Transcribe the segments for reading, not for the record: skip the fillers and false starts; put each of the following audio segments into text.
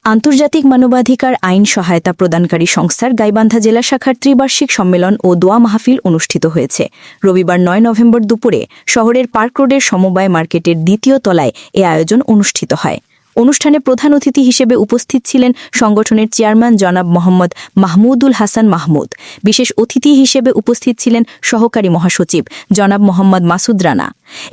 আন্তর্জাতিক মানবাধিকার আইন সহায়তা প্রদানকারী সংস্থার গাইবান্ধা জেলা শাখার ত্রিবার্ষিক সম্মেলন ও দোয়া মাহফিল অনুষ্ঠিত হয়েছে। রবিবার ৯ নভেম্বর দুপুরে শহরের পার্ক রোডের সমবায় মার্কেটের দ্বিতীয় তলায় এ আয়োজন অনুষ্ঠিত হয়। অনুষ্ঠানে প্রধান অতিথি হিসেবে উপস্থিত ছিলেন সংগঠনের চেয়ারম্যান জনাব মোহাম্মদ মাহমুদুল হাসান মাহমুদ। বিশেষ অতিথি হিসেবে উপস্থিত ছিলেন সহকারী মহাসচিব জনাব মোহাম্মদ মাসুদ রানা।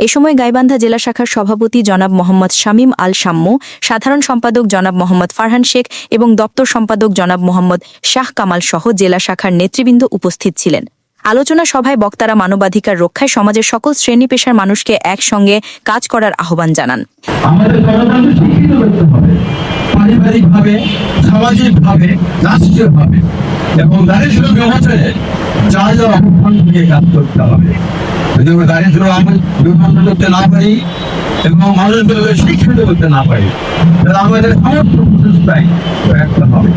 এ সময় গাইবান্ধা জেলা শাখার সভাপতি জনাব মোহাম্মদ শামীম আল শাম্মু, সাধারণ সম্পাদক জনাব মোহাম্মদ ফারহান শেখ এবং দপ্তর সম্পাদক জনাব মোহাম্মদ শাহ কামাল সহ জেলা শাখার নেতৃবৃন্দ উপস্থিত ছিলেন। আলোচনা সভায় বক্তারা মানবাধিকার রক্ষায় সমাজের সকল শ্রেণী পেশার মানুষকে একসঙ্গে কাজ করার আহ্বান জানান। আমাদের গণতন্ত্র শিক্ষিত করতে হবে, পারিবারিকভাবে, সামাজিকভাবে, রাষ্ট্রীয়ভাবে এবং দারিদ্র বিমোচনে যা যা অবস্থান থেকে কাজ করতে হবে। যদি আমরা দারিদ্র বিমোচন করতে না পারি এবং মানুষগুলোকে শিক্ষিত করতে না পারি, তাহলে আমাদের সমস্ত প্রচেষ্টাই ব্যর্থ হবে।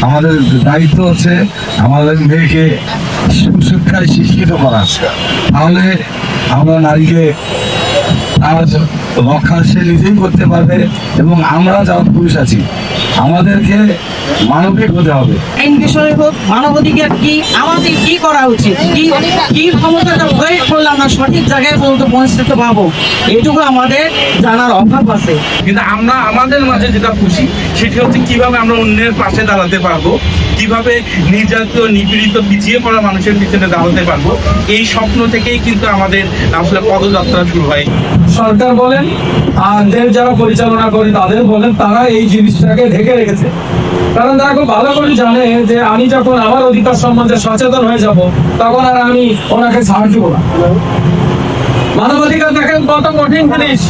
আমাদের দায়িত্ব হচ্ছে আমাদের মেয়েকে শিক্ষায় শিক্ষিত করা, তাহলে আমরা নারীকে রক্ষা সে নিজেই করতে পারবে এবং আমরা যারা পুরুষ আছি আমাদেরকে মানবিক হতে হবে। আইন বিষয় হোক, মানবাধিকার কি, আমাদের কি করা উচিত, কি ক্ষমতাটা প্রয়োগ করলে আমরা সঠিক জায়গায় পর্যন্ত পৌঁছতে পারবো, এইটুকু আমাদের জানার অভাব আছে। কিন্তু আমরা আমাদের মাঝে যেটা খুশি সেটি হচ্ছে কিভাবে আমরা অন্যের পাশে দাঁড়াতে পারবো, কিভাবে নির্যাতিত নিপীড়িত পিছিয়ে পড়া মানুষের পিছনে দাঁড়াতে পারবো। এই স্বপ্ন থেকেই কিন্তু আমাদের আসলে পদযাত্রা শুরু হয়। সরকার বলেন আর দেশ যারা পরিচালনা করে তাদের বলেন, তারা এই জিনিসটাকে ঢেকে রেখেছে। কারণ তারা খুব ভালো করে জানে যে আমি যখন আমার অধিকার সম্বন্ধে সচেতন হয়ে যাব তখন আর আমি ওনাকে ছাড় দিব না। মানবাধিকার দেখেন কত কঠিন জিনিস।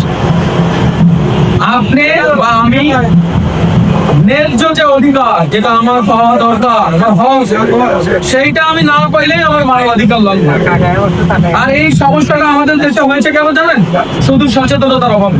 আপনি বা আমি ন্যায্য যে অধিকার যেটা আমার পাওয়া দরকার, সেইটা আমি না পাইলে আমার মানবাধিকার লঙ্ঘন। আর এই সমস্যাটা আমাদের দেশে হয়েছে কেন জানেন? শুধু সচেতনতার অভাবে।